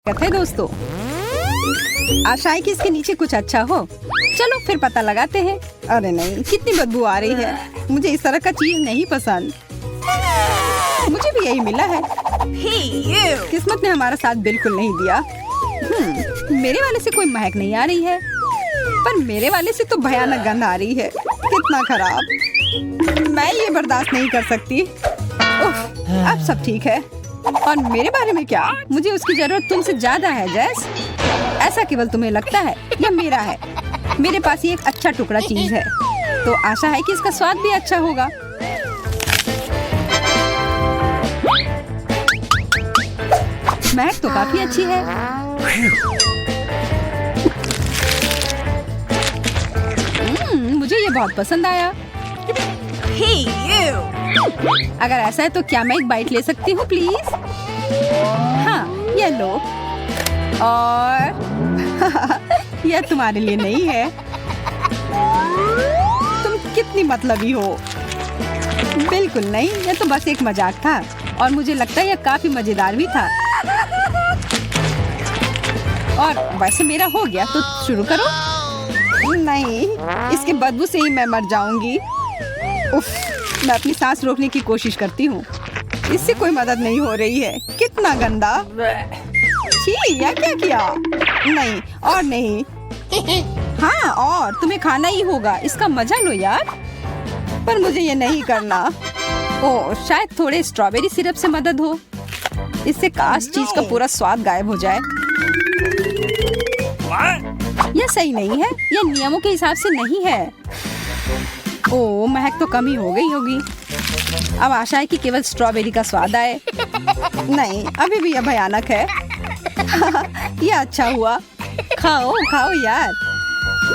कहते हैं दोस्तों, आशा है कि इसके नीचे कुछ अच्छा हो। चलो फिर पता लगाते हैं। अरे नहीं, कितनी बदबू आ रही है। मुझे इस तरह का चीज नहीं पसंद। मुझे भी यही मिला है। किस्मत ने हमारा साथ बिल्कुल नहीं दिया। मेरे वाले से कोई महक नहीं आ रही है, पर मेरे वाले से तो भयानक गंध आ रही है। कितना खराब। मैं ये बर्दाश्त नहीं कर सकती। अब सब ठीक है। और मेरे बारे में क्या? मुझे उसकी जरूरत तुमसे ज्यादा है जैस। ऐसा केवल तुम्हें लगता है या मेरा है? मेरे पास ये एक अच्छा टुकड़ा चीज है, तो आशा है कि इसका स्वाद भी अच्छा होगा। महक तो काफी अच्छी है। मुझे ये बहुत पसंद आया। अगर ऐसा है तो क्या मैं एक बाइट ले सकती हूँ प्लीज? हाँ, ये लो। और यह तुम्हारे लिए नहीं है। तुम कितनी मतलबी हो। बिल्कुल नहीं, यह तो बस एक मजाक था और मुझे लगता है यह काफी मजेदार भी था। और वैसे मेरा हो गया, तो शुरू करो। नहीं, इसके बदबू से ही मैं मर जाऊंगी। उफ, मैं अपनी सांस रोकने की कोशिश करती हूँ। इससे कोई मदद नहीं हो रही है। कितना गंदा। छी, यह क्या किया? नहीं, और नहीं। हाँ, और तुम्हें खाना ही होगा। इसका मजा लो यार। पर मुझे ये नहीं करना। ओह, शायद थोड़े स्ट्रॉबेरी सिरप से मदद हो। इससे काश चीज का पूरा स्वाद गायब हो जाए। यह सही नहीं है। यह नियमों के हिसाब से नहीं है। ओह, महक तो कम ही हो गई होगी। अब आशा है कि केवल स्ट्रॉबेरी का स्वाद आए। नहीं, अभी भी यह भयानक है। यह अच्छा हुआ। खाओ खाओ यार।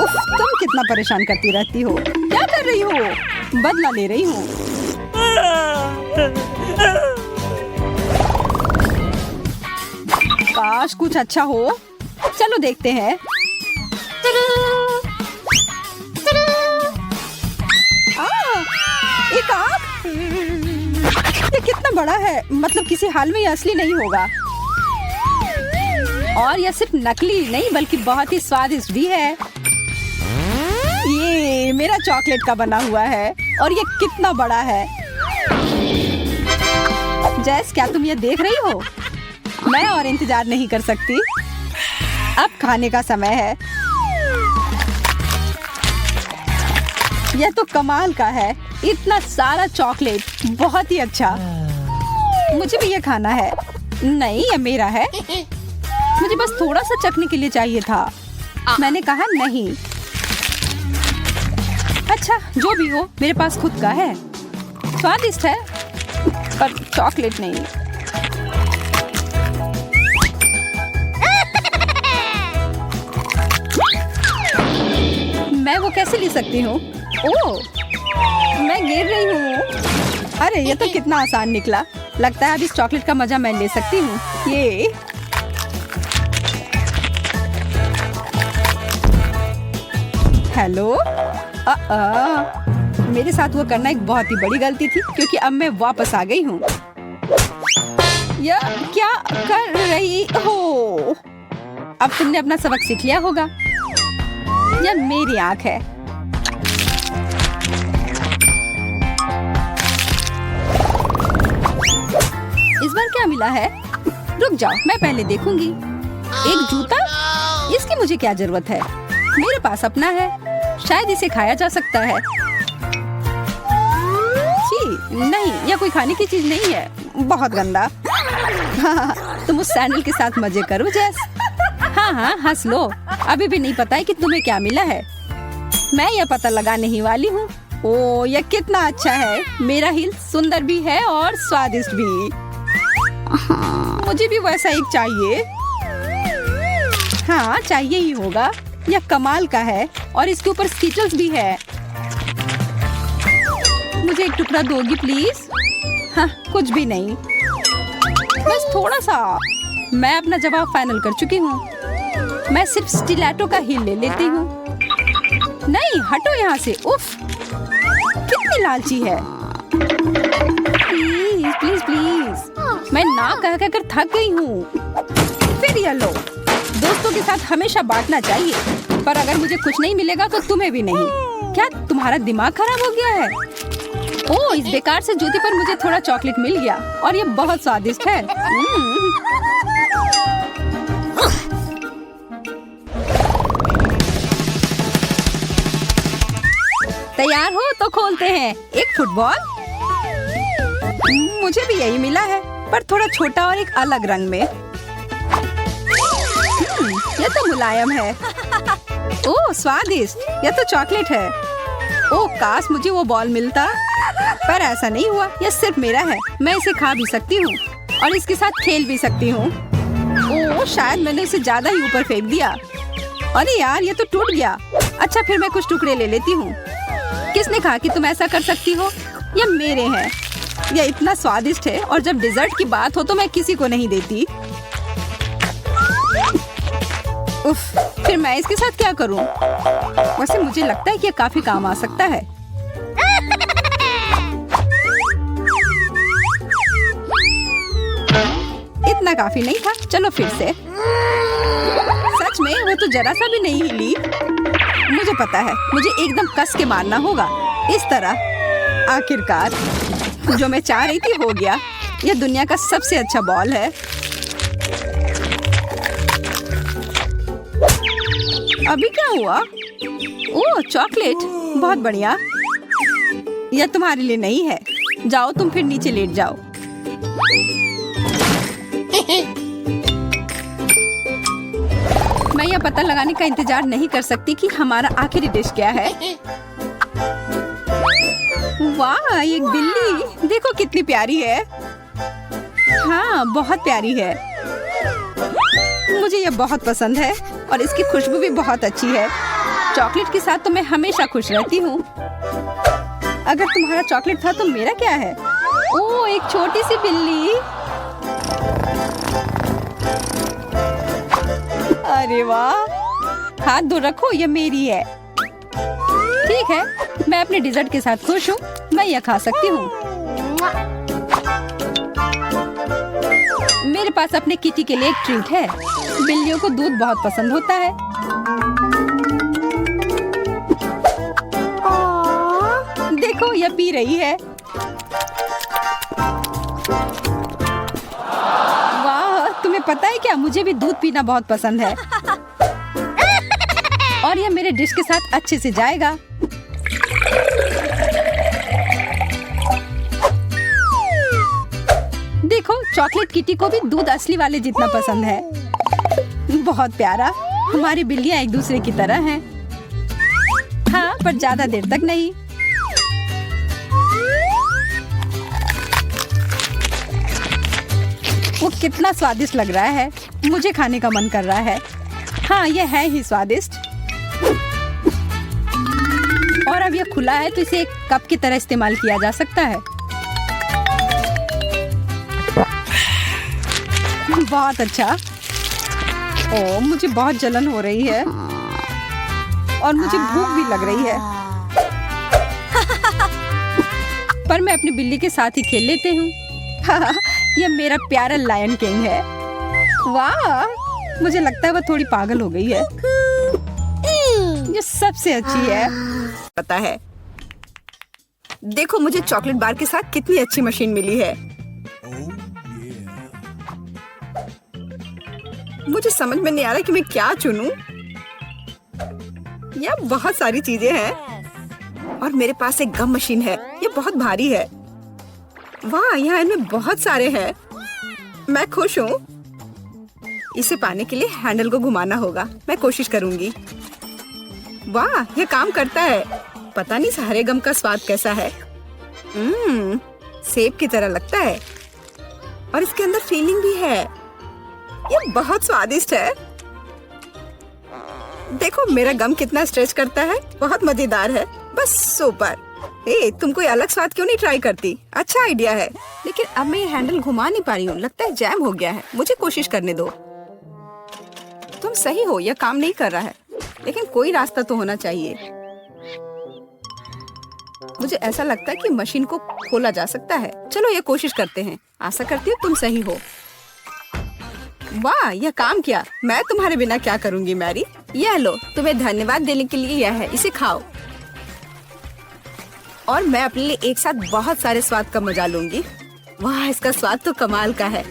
उफ, तुम कितना परेशान करती रहती हो। क्या कर रही हो? बदला ले रही हूँ। काश कुछ अच्छा हो। चलो देखते हैं। एक आँख। ये कितना बड़ा है। मतलब किसी हाल में ये असली नहीं होगा। और यह सिर्फ नकली नहीं बल्कि बहुत ही स्वादिष्ट भी है। ये मेरा चॉकलेट का बना हुआ है और ये कितना बड़ा है। जैस, क्या तुम ये देख रही हो? मैं और इंतजार नहीं कर सकती। अब खाने का समय है। यह तो कमाल का है। इतना सारा चॉकलेट, बहुत ही अच्छा। मुझे भी ये खाना है। नहीं, ये मेरा है। मुझे बस थोड़ा सा चखने के लिए चाहिए था। मैंने कहा नहीं। अच्छा, जो भी हो, मेरे पास खुद का है। स्वादिष्ट है, पर चॉकलेट नहीं। मैं वो कैसे ले सकती हूँ? ओह, मैं गिर रही हूँ। अरे, ये तो कितना आसान निकला। लगता है अब इस चॉकलेट का मजा मैं ले सकती हूँ। ये हेलो। मेरे साथ वो करना एक बहुत ही बड़ी गलती थी, क्योंकि अब मैं वापस आ गई हूँ। यह क्या कर रही हो? अब तुमने अपना सबक सीख लिया होगा। यह मेरी आँख है। इस बार क्या मिला है? रुक जाओ, मैं पहले देखूंगी। एक जूता? इसकी मुझे क्या जरूरत है? मेरे पास अपना है। शायद इसे खाया जा सकता है। छी, नहीं, यह कोई खाने की चीज नहीं है। बहुत गंदा। तुम उस सैंडल के साथ मजे करो जैस। हाँ हाँ, हंस लो। अभी भी नहीं पता है कि तुम्हें क्या मिला है। मैं यह पता लगाने ही वाली हूँ। ओह, यह कितना अच्छा है। मेरा हिल सुंदर भी है और स्वादिष्ट भी। मुझे भी वैसा एक चाहिए। हाँ, चाहिए ही होगा। यह कमाल का है और इसके ऊपर स्कीटल्स भी है। मुझे एक टुकड़ा दोगी प्लीज? हाँ, कुछ भी नहीं, बस थोड़ा सा। मैं अपना जवाब फाइनल कर चुकी हूँ। मैं सिर्फ स्टिलेटो का हील ले लेती हूँ। नहीं, हटो यहाँ से। उफ, कितनी लालची है। Please please please. मैं ना कह कर थक गई हूँ। फिर ये लो। दोस्तों के साथ हमेशा बांटना चाहिए, पर अगर मुझे कुछ नहीं मिलेगा तो तुम्हें भी नहीं। क्या तुम्हारा दिमाग खराब हो गया है? ओह, इस बेकार से जूती पर मुझे थोड़ा चॉकलेट मिल गया और ये बहुत स्वादिष्ट है। तैयार हो तो खोलते हैं। एक फुटबॉल। मुझे भी यही मिला है, पर थोड़ा छोटा और एक अलग रंग में। यह तो मुलायम है। ओह स्वादिष्ट, यह तो चॉकलेट है। ओह काश मुझे वो बॉल मिलता, पर ऐसा नहीं हुआ। यह सिर्फ मेरा है, मैं इसे खा भी सकती हूँ और इसके साथ खेल भी सकती हूँ। ओह शायद मैंने इसे ज्यादा ही ऊपर फेंक दिया। अरे यार ये तो टूट गया। अच्छा फिर मैं कुछ टुकड़े ले लेती हूँ। किसने कहा कि तुम ऐसा कर सकती हो? ये मेरे हैं। यह इतना स्वादिष्ट है और जब डिजर्ट की बात हो तो मैं किसी को नहीं देती। उफ, फिर मैं इसके साथ क्या करूं? वैसे मुझे लगता है कि यह काफी काम आ सकता है। इतना काफी नहीं था, चलो फिर से। सच में वो तो जरा सा भी नहीं हिली। मुझे पता है, मुझे एकदम कस के मारना होगा, इस तरह। आखिरकार जो मैं चाह रही थी हो गया। यह दुनिया का सबसे अच्छा बॉल है। अभी क्या हुआ? ओह चॉकलेट, बहुत बढ़िया। यह तुम्हारे लिए नहीं है। जाओ तुम फिर नीचे लेट जाओ। मैं यह पता लगाने का इंतजार नहीं कर सकती कि हमारा आखिरी डिश क्या है। वाह एक बिल्ली, देखो कितनी प्यारी है। हाँ बहुत प्यारी है। मुझे यह बहुत पसंद है और इसकी खुशबू भी बहुत अच्छी है। चॉकलेट के साथ तो मैं हमेशा खुश रहती हूँ। अगर तुम्हारा चॉकलेट था तो मेरा क्या है? ओह एक छोटी सी बिल्ली। अरे वाह, हाथ धो रखो, ये मेरी है। ठीक है, मैं अपने डिजर्ट के साथ खुश हूँ। मैं यह खा सकती हूँ। मेरे पास अपने किटी के लिए एक ट्रीट है। बिल्लियों को दूध बहुत पसंद होता है। देखो यह पी रही है। वाह, तुम्हें पता है क्या, मुझे भी दूध पीना बहुत पसंद है। और यह मेरे डिश के साथ अच्छे से जाएगा। देखो चॉकलेट किटी को भी दूध असली वाले जितना पसंद है। बहुत प्यारा। हमारी बिल्लियां एक दूसरे की तरह हैं। हाँ पर ज्यादा देर तक नहीं। वो कितना स्वादिष्ट लग रहा है, मुझे खाने का मन कर रहा है। हाँ यह है ही स्वादिष्ट। और अब यह खुला है तो इसे एक कप की तरह इस्तेमाल किया जा सकता है। बहुत अच्छा। ओह मुझे बहुत जलन हो रही है और मुझे भूख भी लग रही है। पर मैं अपनी बिल्ली के साथ ही खेल लेती हूँ। यह मेरा प्यारा लायन किंग है। वाह, मुझे लगता है वह थोड़ी पागल हो गई है। ये सबसे अच्छी है। पता है, देखो मुझे चॉकलेट बार के साथ कितनी अच्छी मशीन मिली है। मुझे समझ में नहीं आ रहा कि मैं क्या चुनूं। यह बहुत सारी चीजें हैं और मेरे पास एक गम मशीन है। ये बहुत भारी है। वाह, यहाँ इनमें बहुत सारे हैं। मैं खुश हूँ। इसे पाने के लिए हैंडल को घुमाना होगा। मैं कोशिश करूंगी। वाह, यह काम करता है। पता नहीं सारे गम का स्वाद कैसा है। सेब की तरह लगता है और इसके अंदर फीलिंग भी है। यह बहुत स्वादिष्ट है। देखो मेरा गम कितना स्ट्रेच करता है। बहुत मजेदार है। बस सुपर। तुम कोई अलग स्वाद क्यों नहीं ट्राई करती? अच्छा आइडिया है। लेकिन अब मैं ये हैंडल घुमा नहीं पा रही हूँ। लगता है जैम हो गया है। मुझे कोशिश करने दो। तुम सही हो, यह काम नहीं कर रहा है, लेकिन कोई रास्ता तो होना चाहिए। मुझे ऐसा लगता है कि मशीन को खोला जा सकता है। चलो ये कोशिश करते हैं। आशा करती हूँ तुम सही हो। वाह, यह काम किया। मैं तुम्हारे बिना क्या करूँगी मैरी। यह लो, तुम्हें धन्यवाद देने के लिए यह है, इसे खाओ। और मैं अपने लिए एक साथ बहुत सारे स्वाद का मजा लूंगी। वाह, इसका स्वाद तो कमाल का है।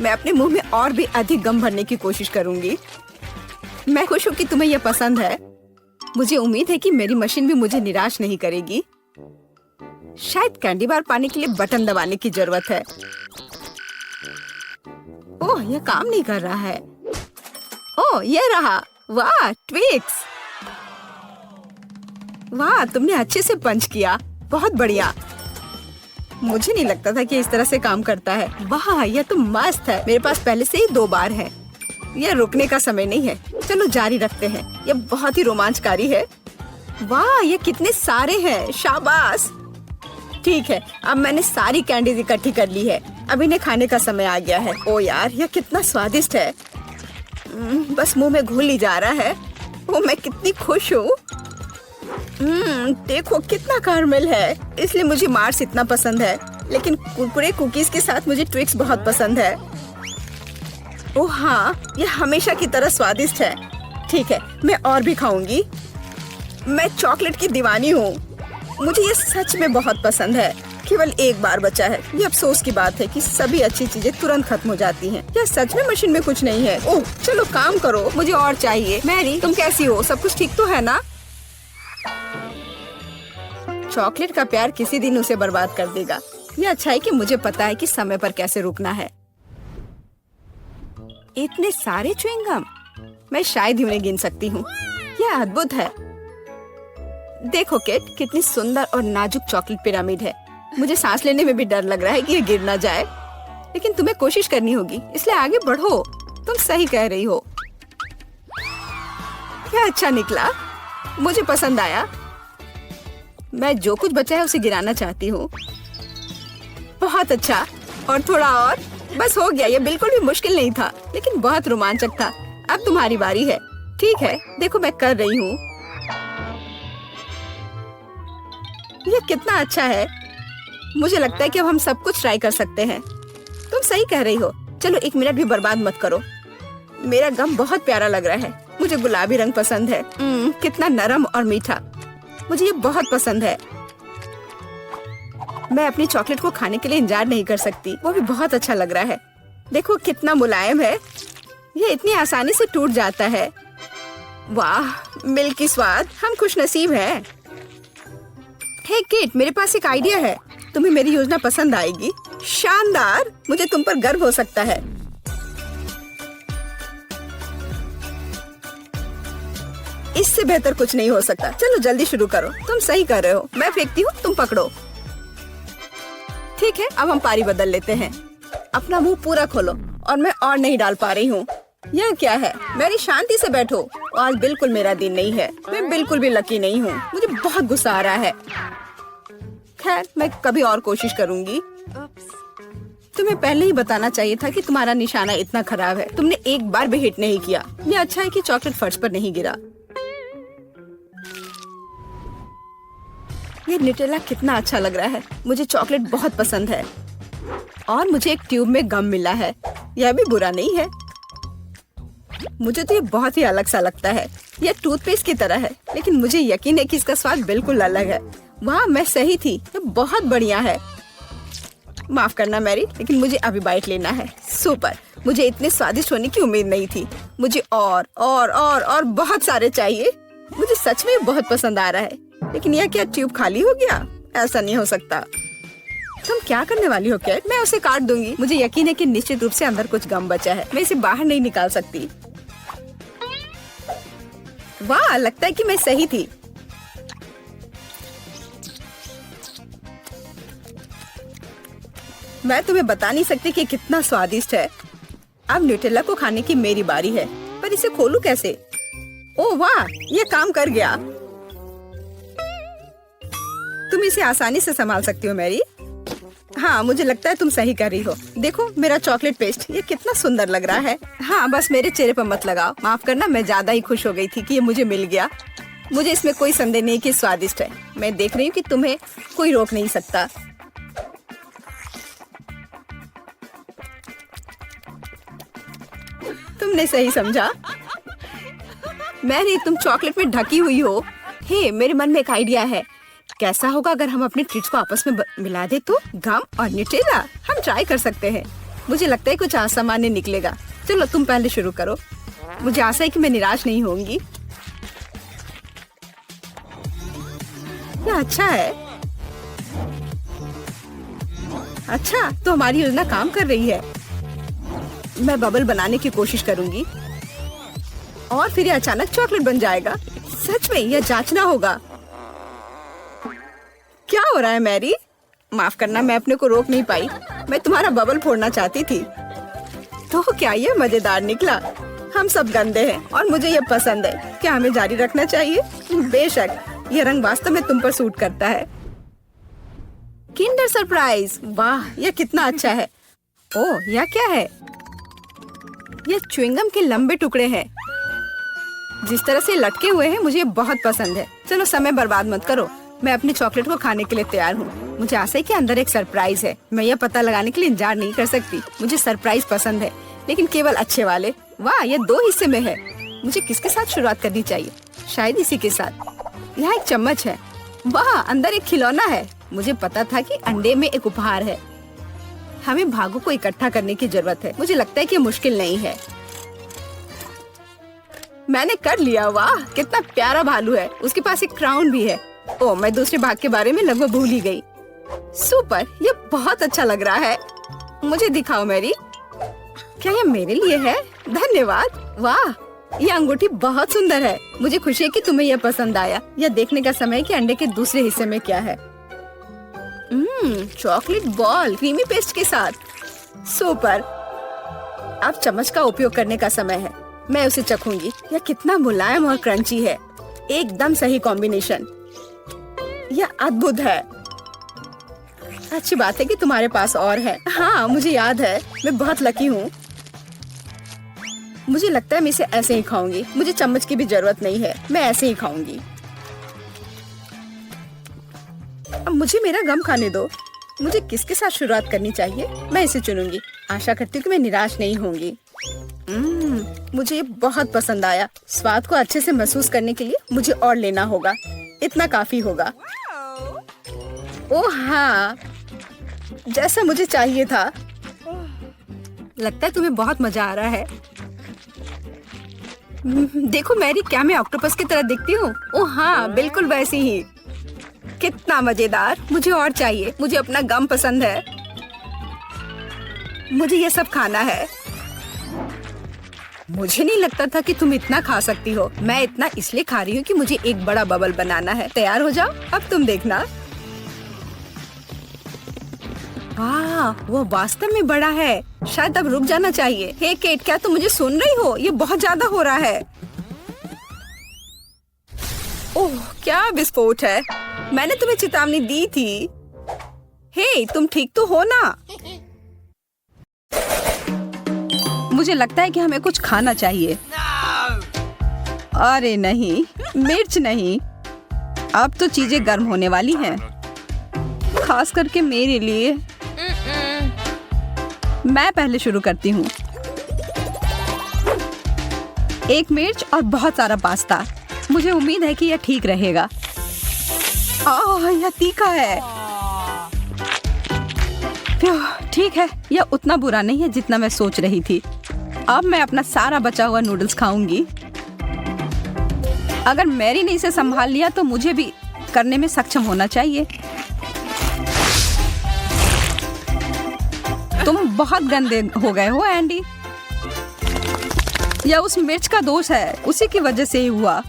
मैं अपने मुंह में और भी अधिक गम भरने की कोशिश करूंगी। मैं खुश हूँ कि तुम्हें यह पसंद है। मुझे उम्मीद है कि मेरी मशीन भी मुझे निराश नहीं करेगी। शायद कैंडी बार पाने के लिए बटन दबाने की जरूरत है। ओह, यह काम नहीं कर रहा है। ओह, यह रहा। वाह, ट्विक्स। वाह, तुमने अच्छे से पंच किया। बहुत बढ़िया। मुझे नहीं लगता था कि इस तरह से काम करता है। वाह, यह तो मस्त है। मेरे पास पहले से ही 2 बार है। यह रुकने का समय नहीं है। चलो जारी रखते हैं। यह बहुत ही रोमांचकारी है। वाह, ये कितने सारे हैं। शाबाश। ठीक है, अब मैंने सारी कैंडीज इकट्ठी कर ली है। अब इन्हें खाने का समय आ गया है। ओ यार, यह कितना स्वादिष्ट है। बस मुंह में घुल ही जा रहा है। ओ, मैं कितनी खुश हूँ। देखो कितना कैरमल है। इसलिए मुझे मार्स इतना पसंद है। लेकिन कुरकुरे कुकीज के साथ मुझे ट्विक्स बहुत पसंद है। ओह हाँ, यह हमेशा की तरह स्वादिष्ट है। ठीक है, मैं और भी खाऊंगी। मैं चॉकलेट की दीवानी हूँ। मुझे ये सच में बहुत पसंद है। केवल एक बार बचा है। ये अफसोस की बात है कि सभी अच्छी चीजें तुरंत खत्म हो जाती हैं। क्या सच में मशीन में कुछ नहीं है? ओह, चलो काम करो, मुझे और चाहिए। मैरी, तुम कैसी हो? सब कुछ ठीक तो है ना? चॉकलेट का प्यार किसी दिन उसे बर्बाद कर देगा। ये अच्छा है कि मुझे पता है कि समय पर कैसे रुकना है। इतने सारे च्युइंगम, मैं शायद ही उन्हें गिन सकती हूँ। यह अद्भुत है। देखो केट, कितनी सुंदर और नाजुक चॉकलेट पिरामिड है। मुझे सांस लेने में भी डर लग रहा है कि ये गिर ना जाए। लेकिन तुम्हें कोशिश करनी होगी, इसलिए आगे बढ़ो। तुम सही कह रही हो। क्या अच्छा निकला, मुझे पसंद आया। मैं जो कुछ बचा है उसे गिराना चाहती हूँ। बहुत अच्छा, और थोड़ा और। बस हो गया। ये बिल्कुल भी मुश्किल नहीं था, लेकिन बहुत रोमांचक था। अब तुम्हारी बारी है। ठीक है, देखो मैं कर रही हूँ। ये कितना अच्छा है। मुझे लगता है कि अब हम सब कुछ ट्राई कर सकते हैं। तुम सही कह रही हो। चलो 1 मिनट भी बर्बाद मत करो। मेरा गम बहुत प्यारा लग रहा है। मुझे गुलाबी रंग पसंद है। कितना नरम और मीठा। मुझे ये बहुत पसंद है। मैं अपनी चॉकलेट को खाने के लिए इंतजार नहीं कर सकती। वो भी बहुत अच्छा लग रहा है। देखो कितना मुलायम है। ये इतनी आसानी से टूट जाता है। वाह, मिल्की स्वाद। हम खुशनसीब हैं। हे किट, मेरे पास एक आइडिया है। तुम्हें मेरी योजना पसंद आएगी। शानदार, मुझे तुम पर गर्व हो सकता है। इससे बेहतर कुछ नहीं हो सकता। चलो जल्दी शुरू करो। तुम सही कर रहे हो। मैं फेंकती हूँ, तुम पकड़ो। ठीक है, अब हम पारी बदल लेते हैं। अपना मुंह पूरा खोलो। और मैं और नहीं डाल पा रही हूँ। यह क्या है? मेरी शांति से बैठो। आज बिल्कुल मेरा दिन नहीं है। मैं बिल्कुल भी लकी नहीं हूँ। मुझे बहुत गुस्सा आ रहा है। खैर, मैं कभी और कोशिश करूँगी। तुम्हें पहले ही बताना चाहिए था कि तुम्हारा निशाना इतना खराब है। तुमने एक बार भी हिट नहीं किया। ये अच्छा है कि चॉकलेट फर्श पर नहीं गिरा। ये न्यूटेला कितना अच्छा लग रहा है। मुझे चॉकलेट बहुत पसंद है। और मुझे एक ट्यूब में गम मिला है। यह भी बुरा नहीं है। मुझे तो ये बहुत ही अलग सा लगता है। यह टूथपेस्ट की तरह है, लेकिन मुझे यकीन है कि इसका स्वाद बिल्कुल अलग है। वाह, मैं सही थी। ये बहुत बढ़िया है। माफ करना मैरी, लेकिन मुझे अभी बाइट लेना है। सुपर, मुझे इतने स्वादिष्ट होने की उम्मीद नहीं थी। मुझे और बहुत सारे चाहिए। मुझे सच में बहुत पसंद आ रहा है। लेकिन यह क्या ट्यूब खाली हो गया? ऐसा नहीं हो सकता। तुम क्या करने वाली हो कैट? मैं उसे काट दूंगी। मुझे यकीन है कि निश्चित रूप से अंदर कुछ गम बचा है। मैं इसे बाहर नहीं निकाल सकती। वाह, लगता है कि मैं सही थी। मैं तुम्हें बता नहीं सकती कि कितना स्वादिष्ट है। अब न्यूटेला को खाने की मेरी बारी है, पर इसे खोलूं कैसे? ओह वाह, ये काम कर गया। तुम इसे आसानी से संभाल सकती हो मैरी। हाँ, मुझे लगता है तुम सही कर रही हो। देखो मेरा चॉकलेट पेस्ट, ये कितना सुंदर लग रहा है। हाँ, बस मेरे चेहरे पर मत लगाओ। माफ करना, मैं ज्यादा ही खुश हो गई थी कि ये मुझे मिल गया। मुझे इसमें कोई संदेह नहीं कि स्वादिष्ट है। मैं देख रही हूँ कि तुम्हें कोई रोक नहीं सकता। तुमने सही समझा। मैरी, तुम चॉकलेट में ढकी हुई हो। हे, मेरे मन में एक आइडिया है। कैसा होगा अगर हम अपने ट्रीट्स को आपस में मिला दे तो? गम और न्यूटेला, हम ट्राई कर सकते हैं। मुझे लगता है कुछ असामान्य निकलेगा। चलो तुम पहले शुरू करो। मुझे आशा है कि मैं निराश नहीं होंगी। यह अच्छा है। अच्छा, तो हमारी योजना काम कर रही है। मैं बबल बनाने की कोशिश करूंगी और फिर ये अचानक चॉकलेट बन जाएगा। सच में यह जांचना होगा। क्या हो रहा है मैरी? माफ करना, मैं अपने को रोक नहीं पाई। मैं तुम्हारा बबल फोड़ना चाहती थी। तो क्या ये मजेदार निकला? हम सब गंदे हैं और मुझे ये पसंद है। क्या हमें जारी रखना चाहिए? बेशक, ये रंग वास्तव में तुम पर सूट करता है। किंडर सरप्राइज, वाह, यह कितना अच्छा है। ओह, यह क्या है? यह च्युइंगम के लंबे टुकड़े हैं। जिस तरह से लटके हुए हैं मुझे बहुत पसंद है। चलो समय बर्बाद मत करो, मैं अपनी चॉकलेट को खाने के लिए तैयार हूँ। मुझे आशा है कि अंदर एक सरप्राइज है। मैं यह पता लगाने के लिए इंतजार नहीं कर सकती। मुझे सरप्राइज पसंद है, लेकिन केवल अच्छे वाले। वाह, यह 2 हिस्से में है। मुझे किसके साथ शुरुआत करनी चाहिए? शायद इसी के साथ। यहाँ एक चम्मच है। वाह, अंदर एक खिलौना है। मुझे पता था कि अंडे में एक उपहार है। हमें भागों को इकट्ठा करने की जरूरत है। मुझे लगता है कि मुश्किल नहीं है। मैंने कर लिया। वाह, कितना प्यारा भालू है। उसके पास एक क्राउन भी है। ओह, मैं दूसरे भाग के बारे में लगभग भूल ही गई। सुपर, ये बहुत अच्छा लग रहा है। मुझे दिखाओ मैरी। क्या ये मेरे लिए है? धन्यवाद। वाह, ये अंगूठी बहुत सुंदर है। मुझे खुशी है कि तुम्हें यह पसंद आया। यह देखने का समय है कि अंडे के दूसरे हिस्से में क्या है। चॉकलेट बॉल क्रीमी पेस्ट के साथ। सुपर, अब चम्मच का उपयोग करने का समय है। मैं उसे चखूंगी। यह कितना मुलायम और क्रंची है। एकदम सही कॉम्बिनेशन। यह अद्भुत है। अच्छी बात है कि तुम्हारे पास और है। हाँ, मुझे याद है। मैं बहुत लकी हूँ। मुझे लगता है मैं इसे ऐसे ही खाऊंगी। मुझे चम्मच की भी जरूरत नहीं है। मैं ऐसे ही खाऊंगी। अब मुझे मेरा गम खाने दो। मुझे किसके साथ शुरुआत करनी चाहिए? मैं इसे चुनूंगी। आशा करती हूँ कि मैं निराश नहीं होंगी। मुझे ये बहुत पसंद आया। स्वाद को अच्छे से महसूस करने के लिए मुझे और लेना होगा। इतना काफी होगा। ओह हाँ, जैसा मुझे चाहिए था। लगता है तुम्हें बहुत मजा आ रहा है। देखो मैरी, क्या मैं ऑक्टोपस की तरह दिखती हूँ? ओह हाँ, बिल्कुल वैसी ही। कितना मजेदार। मुझे और चाहिए। मुझे अपना गम पसंद है। मुझे ये सब खाना है। मुझे नहीं लगता था कि तुम इतना खा सकती हो। मैं इतना इसलिए खा रही हूँ कि मुझे एक बड़ा बबल बनाना है। तैयार हो जाओ, अब तुम देखना। वाह, वो वास्तव में बड़ा है। शायद अब रुक जाना चाहिए। हे केट, क्या तुम मुझे सुन रही हो? ये बहुत ज्यादा हो रहा है। ओह, क्या विस्फोट है। मैंने तुम्हें चेतावनी दी थी। हे, तुम ठीक तो हो ना? मुझे लगता है कि हमें कुछ खाना चाहिए। अरे नहीं, मिर्च नहीं। अब तो चीजें गर्म होने वाली हैं, खास करके मेरे लिए। मैं पहले शुरू करती हूँ। 1 मिर्च और बहुत सारा पास्ता। मुझे उम्मीद है कि यह ठीक रहेगा। यह तीखा है। ठीक है, यह उतना बुरा नहीं है जितना मैं सोच रही थी। अब मैं अपना सारा बचा हुआ नूडल्स खाऊंगी। अगर मैरी ने इसे संभाल लिया तो मुझे भी करने में सक्षम होना चाहिए। तुम बहुत गंदे हो गए हो एंडी। यह उस मिर्च का दोष है, उसी की वजह से ही हुआ।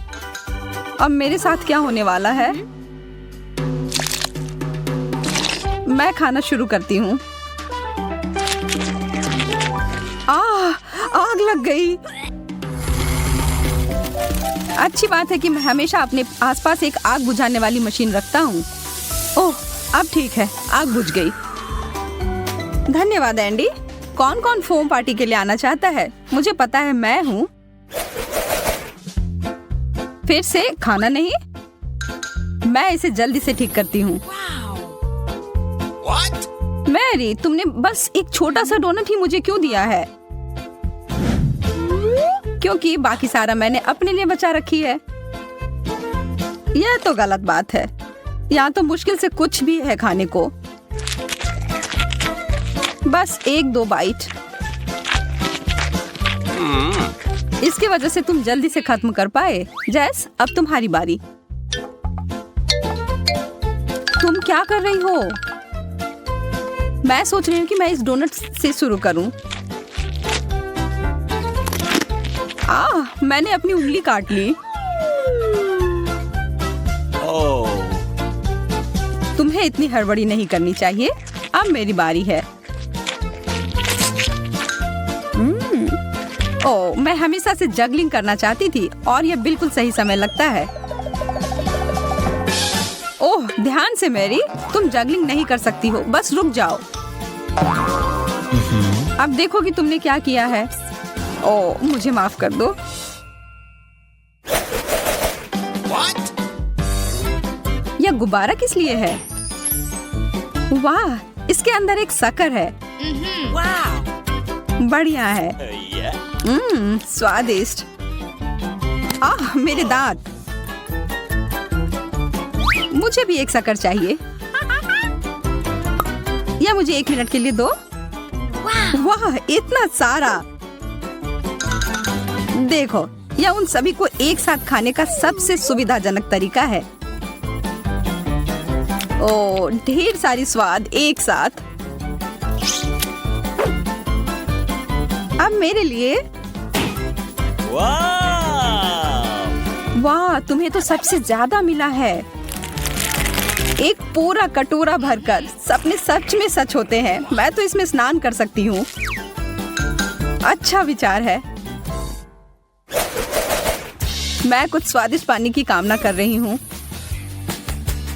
अब मेरे साथ क्या होने वाला है? मैं खाना शुरू करती हूँ। आग लग गई। अच्छी बात है कि मैं हमेशा अपने आसपास एक आग बुझाने वाली मशीन रखता हूँ। ओह, अब ठीक है, आग बुझ गई। धन्यवाद एंडी। कौन कौन फोम पार्टी के लिए आना चाहता है? मुझे पता है, मैं हूँ। फिर से खाना नहीं? मैं इसे जल्दी से ठीक करती हूँ। मैरी, तुमने बस एक छोटा सा डोनट ही मुझे क्यों दिया है? क्योंकि बाकी सारा मैंने अपने लिए बचा रखी है। यह तो गलत बात है। यहाँ तो मुश्किल से कुछ भी है खाने को। बस 1-2 बाइट। इसकी वजह से तुम जल्दी से खत्म कर पाए। जैस, अब तुम्हारी बारी। तुम क्या कर रही हो? मैं सोच रही हूँ कि मैं इस डोनट से शुरू करूं। मैंने अपनी उंगली काट ली। तुम्हें इतनी हड़बड़ी नहीं करनी चाहिए। अब मेरी बारी है। ओह, मैं हमेशा से जगलिंग करना चाहती थी और यह बिल्कुल सही समय लगता है। ओह, ध्यान से मैरी, तुम जगलिंग नहीं कर सकती हो। बस रुक जाओ। अब देखो कि तुमने क्या किया है। ओह, मुझे माफ कर दो। यह गुब्बारा किस लिए है? वाह, इसके अंदर एक शक्कर है। बढ़िया है। स्वादिष्ट। मेरे दांत। मुझे भी एक शक्कर चाहिए। या मुझे 1 मिनट के लिए दो। वाह, इतना सारा। देखो, यह उन सभी को एक साथ खाने का सबसे सुविधाजनक तरीका है। ओह, ढेर सारी स्वाद एक साथ। अब मेरे लिए। वाह, तुम्हें तो सबसे ज्यादा मिला है। एक पूरा कटोरा भरकर। सपने सच में सच होते हैं। मैं तो इसमें स्नान कर सकती हूँ। अच्छा विचार है। मैं कुछ स्वादिष्ट पानी की कामना कर रही हूँ।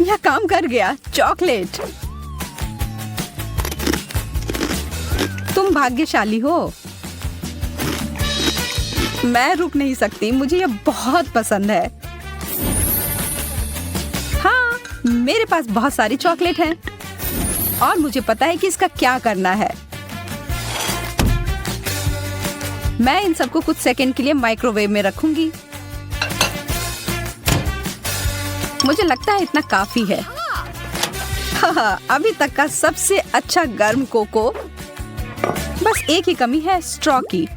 यह काम कर गया। चॉकलेट। तुम भाग्यशाली हो। मैं रुक नहीं सकती। मुझे यह बहुत पसंद है। हाँ, मेरे पास बहुत सारी चॉकलेट हैं और मुझे पता है कि इसका क्या करना है। मैं इन सबको कुछ सेकंड के लिए माइक्रोवेव में रखूंगी। मुझे लगता है इतना काफी है। हाँ, अभी तक का सबसे अच्छा गर्म कोको। बस एक ही कमी है, स्ट्रॉ की।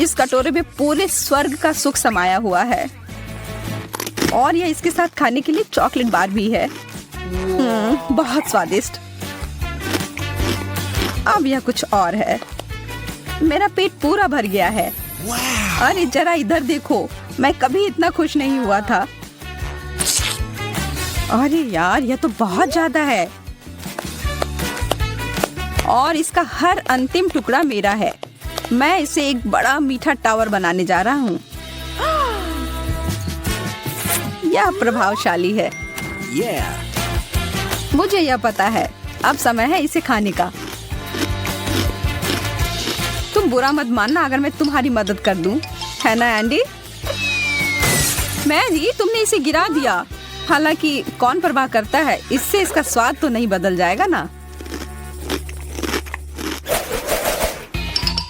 इस कटोरे में पूरे स्वर्ग का सुख समाया हुआ है और यह इसके साथ खाने के लिए चॉकलेट बार भी है। बहुत स्वादिष्ट। अब यह कुछ और है। मेरा पेट पूरा भर गया है। अरे जरा इधर देखो, मैं कभी इतना खुश नहीं हुआ था। अरे यार, यह तो बहुत ज्यादा है और इसका हर अंतिम टुकड़ा मेरा है। मैं इसे एक बड़ा मीठा टावर बनाने जा रहा हूँ। यह प्रभावशाली है। मुझे यह पता है। अब समय है इसे खाने का। तुम बुरा मत मानना अगर मैं तुम्हारी मदद कर दूं, है ना एंडी? मैरी, तुमने इसे गिरा दिया। हालांकि कौन परवाह करता है, इससे इसका स्वाद तो नहीं बदल जाएगा ना।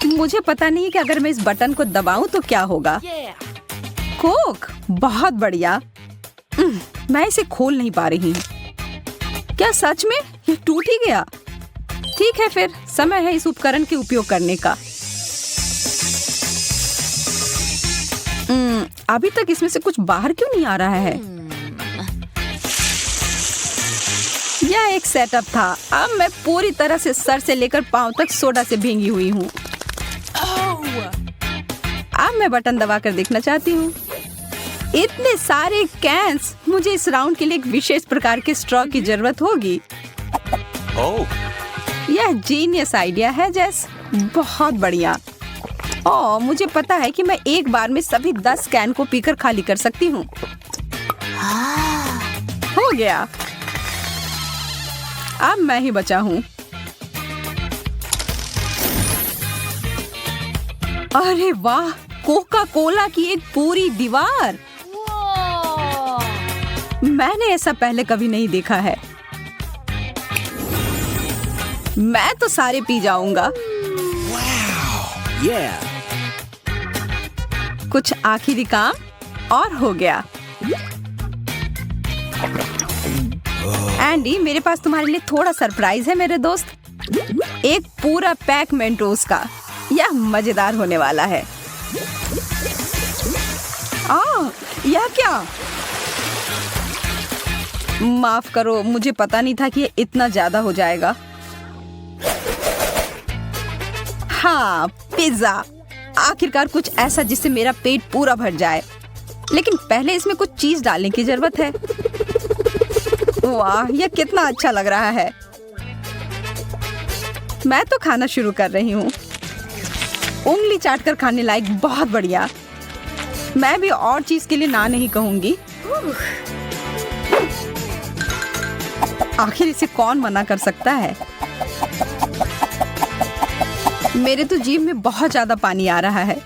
मुझे पता नहीं कि अगर मैं इस बटन को दबाऊं तो क्या होगा। कोक, बहुत बढ़िया। मैं इसे खोल नहीं पा रही हूँ। क्या सच में ये टूट ही गया? ठीक है, फिर समय है इस उपकरण के उपयोग करने का। अभी तक इसमें से कुछ बाहर क्यों नहीं आ रहा है? यह एक सेटअप था। अब मैं पूरी तरह से सर से लेकर पांव तक सोडा से भींगी हुई हूँ। अब मैं बटन दबाकर देखना चाहती हूँ। इतने सारे कैंस। मुझे इस राउंड के लिए एक विशेष प्रकार के स्ट्रॉ की जरूरत होगी। यह जीनियस आइडिया है जैस। बहुत बढ़िया। मुझे पता है कि मैं एक बार में सभी 10 कैन को पीकर खाली कर सकती हूँ। हो गया। अब मैं ही बचा हूँ। अरे वाह, कोका कोला की एक पूरी दीवार। मैंने ऐसा पहले कभी नहीं देखा है। मैं तो सारे पी जाऊंगा। Yeah. कुछ आखिरी काम और हो गया। एंडी, मेरे पास तुम्हारे लिए थोड़ा सरप्राइज है मेरे दोस्त। एक पूरा पैक मेंटोस का। यह मजेदार होने वाला है। यह क्या? माफ करो, मुझे पता नहीं था कि ये इतना ज्यादा हो जाएगा। हाँ, पिज्जा। आखिरकार कुछ ऐसा जिससे मेरा पेट पूरा भर जाए। लेकिन पहले इसमें कुछ चीज डालने की जरूरत है। वाह, यह कितना अच्छा लग रहा है। मैं तो खाना शुरू कर रही हूँ। उंगली चाट कर खाने लायक, बहुत बढ़िया। मैं भी और चीज के लिए ना नहीं कहूंगी। आखिर इसे कौन मना कर सकता है? मेरे तो जीभ में बहुत ज्यादा पानी आ रहा है।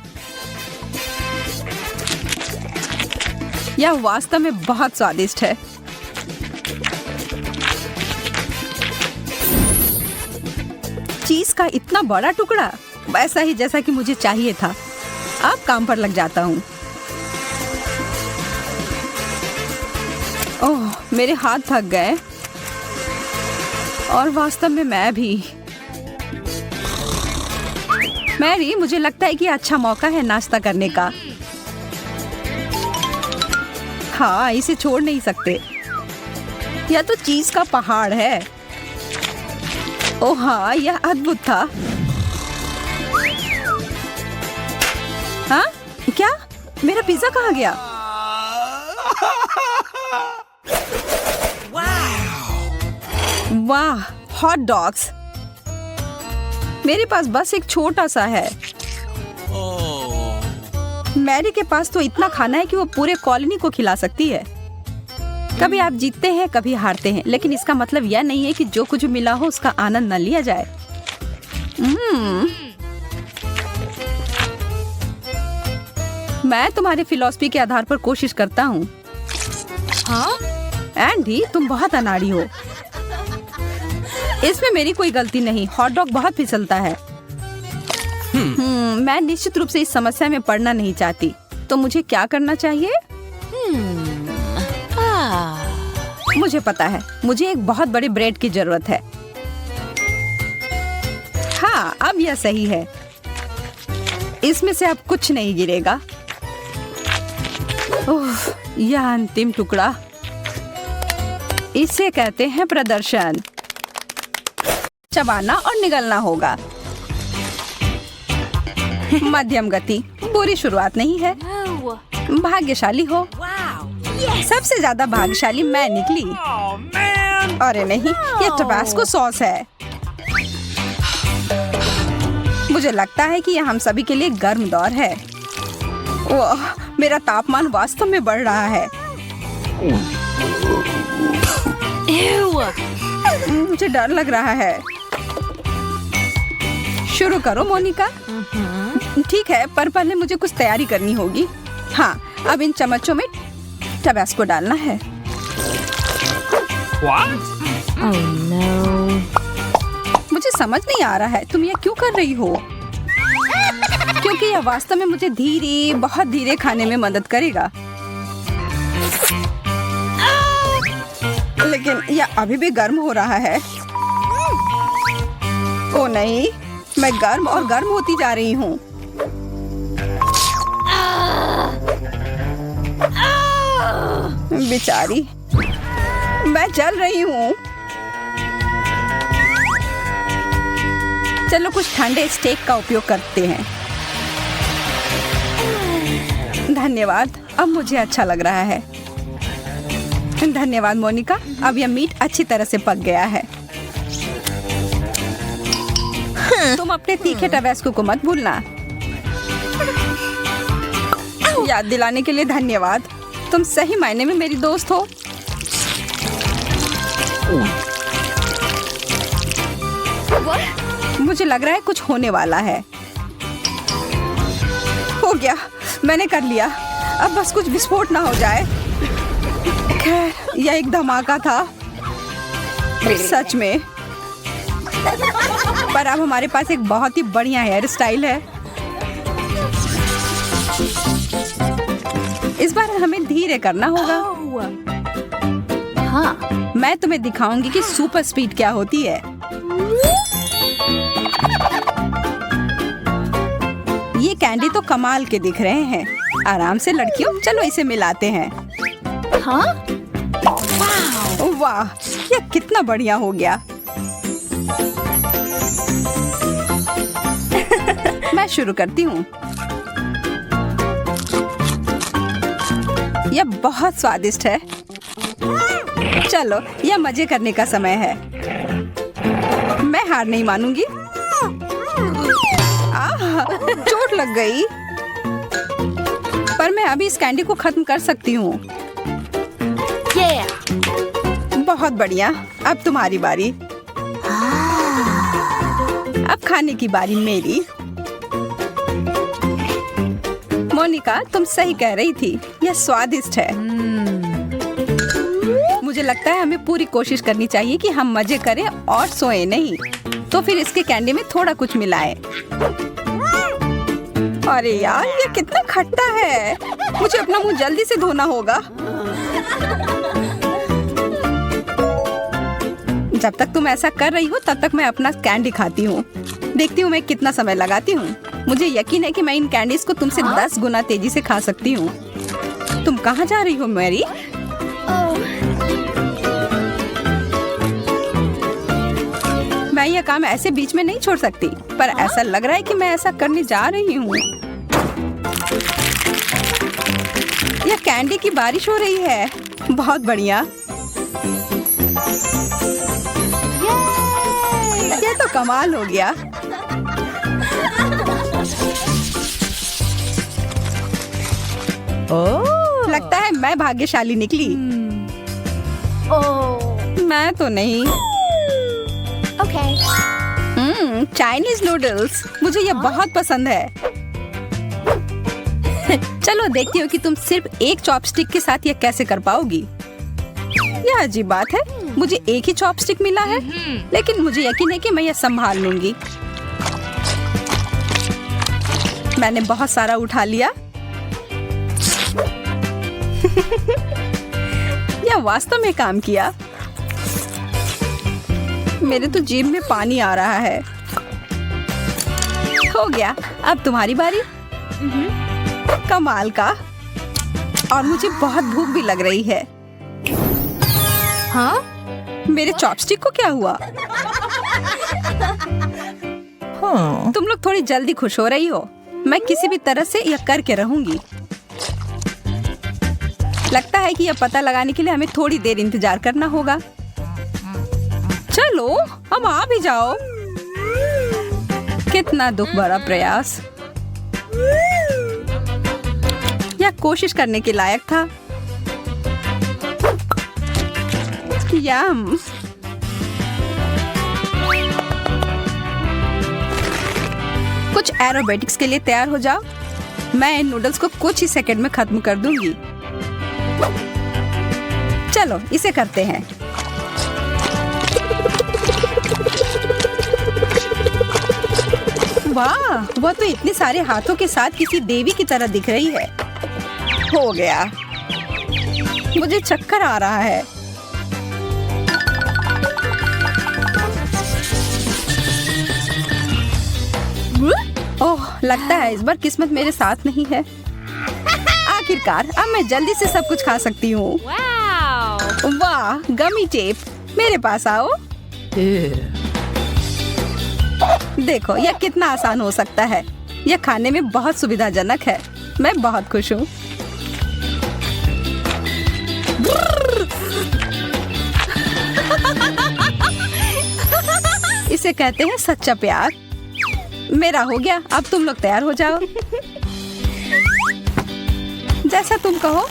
यह वास्तव में बहुत स्वादिष्ट है। चीज का इतना बड़ा टुकड़ा, वैसा ही जैसा कि मुझे चाहिए था। अब काम पर लग जाता हूँ। ओह, मेरे हाथ थक गए और वास्तव में मैं भी। मैरी, मुझे लगता है कि अच्छा मौका है नाश्ता करने का। हाँ, इसे छोड़ नहीं सकते। यह तो चीज का पहाड़ है। ओह हाँ, यह अद्भुत था। हाँ? क्या? मेरा पिज्जा कहाँ गया? वाह, हॉट डॉग्स। मेरे पास बस एक छोटा सा है। मैरी के पास तो इतना खाना है कि वो पूरे कॉलोनी को खिला सकती है। कभी आप जीतते हैं, कभी हारते हैं, लेकिन इसका मतलब यह नहीं है कि जो कुछ मिला हो उसका आनंद न लिया जाए। मैं तुम्हारे फिलॉसफी के आधार पर कोशिश करता हूँ। हाँ? एंडी, तुम बहुत अनाड़ी हो। इसमें मेरी कोई गलती नहीं। हॉट डॉग बहुत फिसलता है। मैं निश्चित रूप से इस समस्या में पड़ना नहीं चाहती। तो मुझे क्या करना चाहिए? मुझे पता है, मुझे एक बहुत बड़े ब्रेड की जरूरत है। हाँ, अब यह सही है। इसमें से अब कुछ नहीं गिरेगा। ओह, यह अंतिम टुकड़ा। इसे कहते हैं प्रदर्शन। चबाना और निगलना होगा। मध्यम गति, बुरी शुरुआत नहीं है। भाग्यशाली हो। सबसे ज्यादा भाग्यशाली मैं निकली। अरे नहीं, ये टबास्को सॉस है। मुझे लगता है कि यह हम सभी के लिए गर्म दौर है। ओह, मेरा तापमान वास्तव में बढ़ रहा है। मुझे डर लग रहा है। शुरू करो मोनिका। ठीक है, पर पहले मुझे कुछ तैयारी करनी होगी। हाँ, अब इन चम्मचों में टबास्को डालना है। Oh no. मुझे समझ नहीं आ रहा है, तुम यह क्यों कर रही हो? क्योंकि यह वास्तव में मुझे धीरे, बहुत धीरे खाने में मदद करेगा। लेकिन यह अभी भी गर्म हो रहा है। ओ नहीं, मैं गर्म और गर्म होती जा रही हूँ। बेचारी, मैं जल रही हूँ। चलो कुछ ठंडे स्टेक का उपयोग करते हैं। धन्यवाद, अब मुझे अच्छा लग रहा है। धन्यवाद मोनिका, अब यह मीट अच्छी तरह से पक गया है। तुम अपने तीखे टबास्को को मत भूलना। याद दिलाने के लिए धन्यवाद। तुम सही मायने में मेरी दोस्त हो। मुझे लग रहा है कुछ होने वाला है। हो गया, मैंने कर लिया। अब बस कुछ विस्फोट ना हो जाए। खैर, यह एक धमाका था सच में। पर अब हमारे पास एक बहुत ही बढ़िया हेयर स्टाइल है। इस बार हमें धीरे करना होगा। हाँ, मैं तुम्हें दिखाऊंगी कि सुपर स्पीड क्या होती है। ये कैंडी तो कमाल के दिख रहे हैं। आराम से लड़कियों, चलो इसे मिलाते हैं। हाँ, वाह, ये कितना बढ़िया हो गया। मैं शुरू करती हूँ। यह बहुत स्वादिष्ट है। चलो, यह मजे करने का समय है। मैं हार नहीं मानूंगी। चोट लग गई। पर मैं अभी इस कैंडी को खत्म कर सकती हूँ। बहुत बढ़िया। अब तुम्हारी बारी। अब खाने की बारी मेरी। मोनिका, तुम सही कह रही थी, यह स्वादिष्ट है। मुझे लगता है हमें पूरी कोशिश करनी चाहिए कि हम मजे करें और सोए नहीं। तो फिर इसके कैंडी में थोड़ा कुछ मिलाएं। अरे यार, ये कितना खट्टा है। मुझे अपना मुंह जल्दी से धोना होगा। जब तक तुम ऐसा कर रही हो तब तक मैं अपना कैंडी खाती हूँ। देखती हूँ मैं कितना समय लगाती हूँ। मुझे यकीन है कि मैं इन कैंडीज को तुमसे 10 गुना तेजी से खा सकती हूँ। तुम कहाँ जा रही हो मैरी? मैं यह काम ऐसे बीच में नहीं छोड़ सकती, पर ऐसा लग रहा है कि मैं ऐसा करने जा रही हूँ। यह कैंडी की बारिश हो रही है। बहुत बढ़िया। ये तो कमाल हो गया। ओह, लगता है मैं भाग्यशाली निकली। मैं तो नहीं। चाइनीज नूडल्स, मुझे ये बहुत पसंद है। चलो देखती हूँ कि तुम सिर्फ एक चॉपस्टिक के साथ ये कैसे कर पाओगी। यह अजीब बात है, मुझे एक ही चॉपस्टिक मिला है, लेकिन मुझे यकीन है कि मैं यह संभाल लूंगी। मैंने बहुत सारा उठा लिया। यह वास्तव में काम किया। मेरे तो जीभ में पानी आ रहा है। हो गया, अब तुम्हारी बारी। कमाल का। और मुझे बहुत भूख भी लग रही है। हाँ? मेरे चॉपस्टिक को क्या हुआ? हाँ। तुम लोग थोड़ी जल्दी खुश हो रही हो। मैं किसी भी तरह से यह करके रहूंगी। लगता है कि यह पता लगाने के लिए हमें थोड़ी देर इंतजार करना होगा। चलो, अब आ भी जाओ। कितना दुख भरा प्रयास। यह कोशिश करने के लायक था। यम। कुछ एरोबेटिक्स के लिए तैयार हो जाओ। मैं इन नूडल्स को कुछ ही सेकंड में खत्म कर दूंगी। चलो, इसे करते हैं। वाह, वह तो इतने सारे हाथों के साथ किसी देवी की तरह दिख रही है। हो गया। मुझे चक्कर आ रहा है। ओह, लगता है इस बार किस्मत मेरे साथ नहीं है। आखिरकार अब मैं जल्दी से सब कुछ खा सकती हूँ। वाह, गमी टेप, मेरे पास आओ। देखो, यह कितना आसान हो सकता है। यह खाने में बहुत सुविधाजनक है। मैं बहुत खुश हूँ। इसे कहते हैं सच्चा प्यार। मेरा हो गया, अब तुम लोग तैयार हो जाओ। जैसा तुम कहो।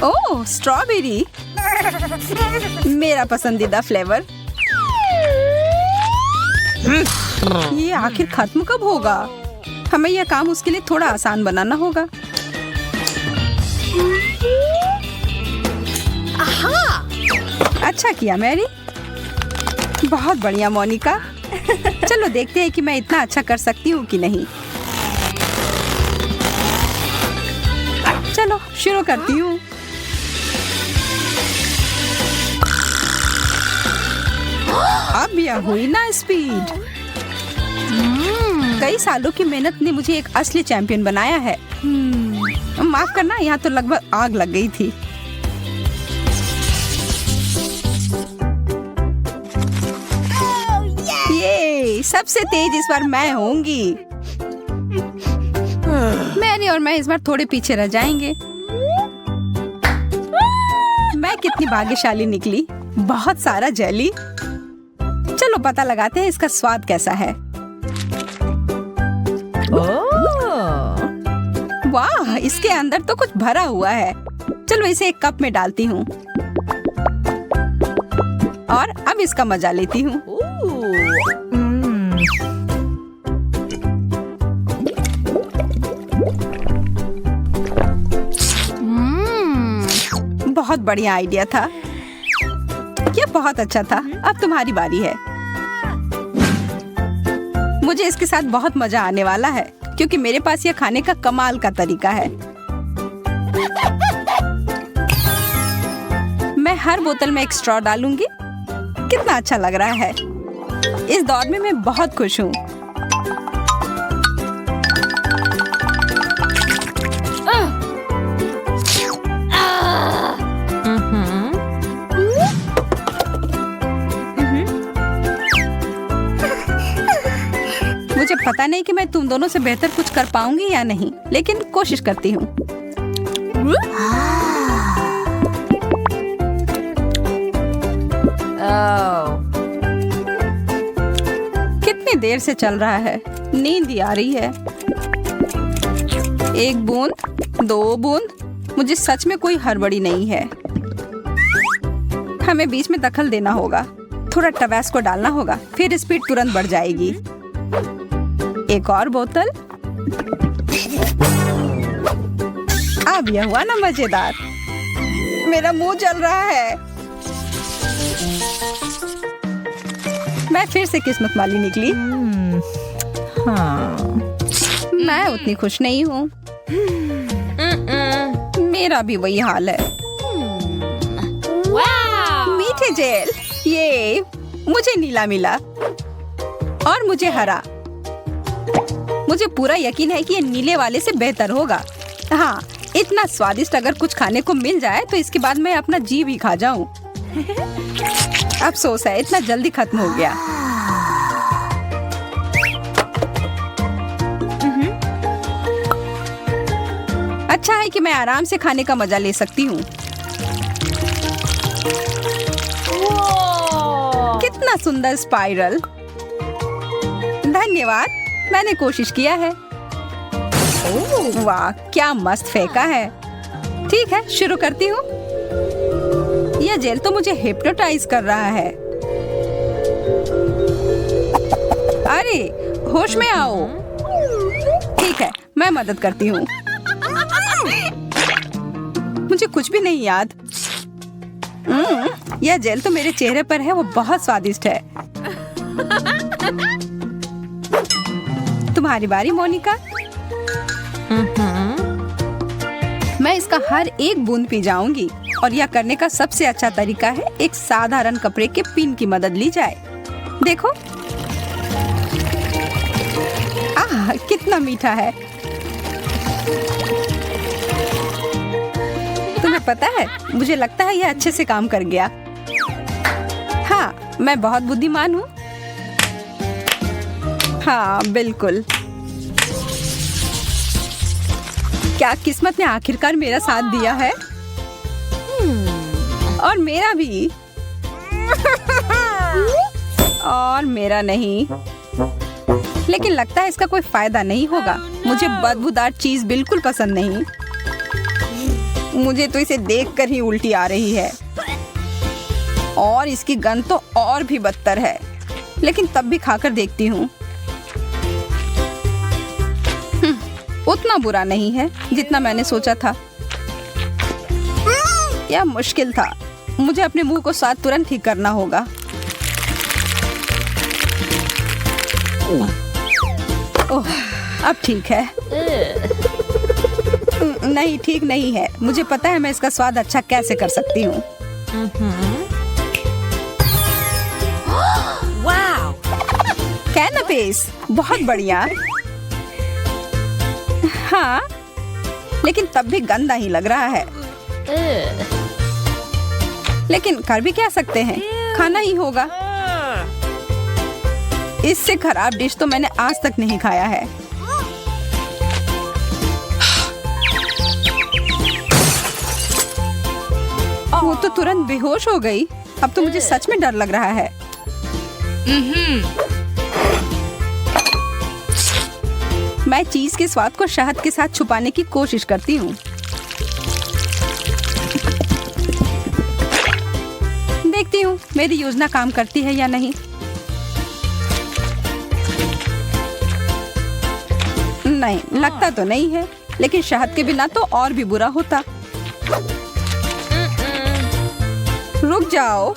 ओह, स्ट्रॉबेरी, मेरा पसंदीदा फ्लेवर। ये आखिर खत्म कब होगा? हमें यह काम उसके लिए थोड़ा आसान बनाना होगा। अच्छा किया मैरी। बहुत बढ़िया मोनिका। चलो देखते हैं कि मैं इतना अच्छा कर सकती हूँ कि नहीं। चलो शुरू करती हूँ। अब यह हुई ना स्पीड। कई सालों की मेहनत ने मुझे एक असली चैंपियन बनाया है। माफ करना, यहाँ तो लगभग आग लग गई थी। ये सबसे तेज इस बार मैं होंगी। मैरी और मैं इस बार थोड़े पीछे रह जाएंगे। मैं कितनी भाग्यशाली निकली। बहुत सारा जेली। चलो पता लगाते हैं इसका स्वाद कैसा है। वाह, इसके अंदर तो कुछ भरा हुआ है। चलो इसे एक कप में डालती हूँ और अब इसका मजा लेती हूँ। बहुत बढ़िया आइडिया था। यह बहुत अच्छा था। अब तुम्हारी बारी है। मुझे इसके साथ बहुत मजा आने वाला है क्योंकि मेरे पास यह खाने का कमाल का तरीका है। मैं हर बोतल में एक स्ट्रॉ डालूंगी। कितना अच्छा लग रहा है। इस दौर में मैं बहुत खुश हूँ। मुझे पता नहीं कि मैं तुम दोनों से बेहतर कुछ कर पाऊंगी या नहीं, लेकिन कोशिश करती हूँ। कितनी देर से चल रहा है। नींद ही आ रही है। एक बूंद, 2 बूंद। मुझे सच में कोई हड़बड़ी नहीं है। हमें बीच में दखल देना होगा। थोड़ा टबैस्को डालना होगा, फिर स्पीड तुरंत बढ़ जाएगी। एक और बोतल। अब यह हुआ ना मजेदार। मेरा मुंह जल रहा है। मैं फिर से किस्मत वाली निकली। हाँ। मैं उतनी खुश नहीं हूँ। मेरा भी वही हाल है। मीठे जेल। ये मुझे नीला मिला और मुझे हरा। मुझे पूरा यकीन है कि ये नीले वाले से बेहतर होगा। हाँ, इतना स्वादिष्ट अगर कुछ खाने को मिल जाए तो इसके बाद मैं अपना जी भी खा जाऊं। अफसोस है इतना जल्दी खत्म हो गया। अच्छा है कि मैं आराम से खाने का मजा ले सकती हूँ। कितना सुंदर स्पाइरल। धन्यवाद, मैंने कोशिश किया है। वाह, क्या मस्त फेंका है। ठीक है, शुरू करती हूँ। यह जेल तो मुझे हिप्नोटाइज कर रहा है। अरे, होश में आओ। ठीक है, मैं मदद करती हूँ। मुझे कुछ भी नहीं याद। यह जेल तो मेरे चेहरे पर है, वो बहुत स्वादिष्ट है। तुम्हारी बारी मोनिका। मैं इसका हर एक बूंद पी जाऊंगी और यह करने का सबसे अच्छा तरीका है एक साधारण कपड़े के पिन की मदद ली जाए। देखो, आह, कितना मीठा है। तुम्हें पता है, मुझे लगता है यह अच्छे से काम कर गया। हाँ, मैं बहुत बुद्धिमान हूँ। हाँ, बिल्कुल। क्या किस्मत ने आखिरकार मेरा साथ दिया है? और मेरा भी। और मेरा नहीं। लेकिन लगता है इसका कोई फायदा नहीं होगा। मुझे बदबूदार चीज बिल्कुल पसंद नहीं। मुझे तो इसे देखकर ही उल्टी आ रही है। और इसकी गंध तो और भी बदतर है। लेकिन तब भी खाकर देखती हूँ। उतना बुरा नहीं है जितना मैंने सोचा था। यह मुश्किल था। मुझे अपने मुंह को स्वाद तुरंत ठीक करना होगा। ओह, अब ठीक है। नहीं, ठीक नहीं है। मुझे पता है मैं इसका स्वाद अच्छा कैसे कर सकती हूँ। कैनपीस, बहुत बढ़िया। हाँ, लेकिन तब भी गंदा ही लग रहा है। लेकिन कर भी क्या सकते हैं, खाना ही होगा। इससे खराब डिश तो मैंने आज तक नहीं खाया है। वो तो तुरंत बेहोश हो गई। अब तो मुझे सच में डर लग रहा है। मैं चीज के स्वाद को शहद के साथ छुपाने की कोशिश करती हूँ। देखती हूँ मेरी योजना काम करती है या नहीं। नहीं, लगता तो नहीं है, लेकिन शहद के बिना तो और भी बुरा होता। रुक जाओ,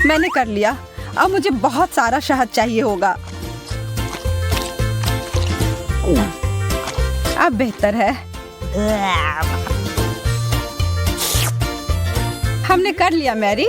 मैंने कर लिया। अब मुझे बहुत सारा शहद चाहिए होगा। अब बेहतर है। हमने कर लिया मैरी।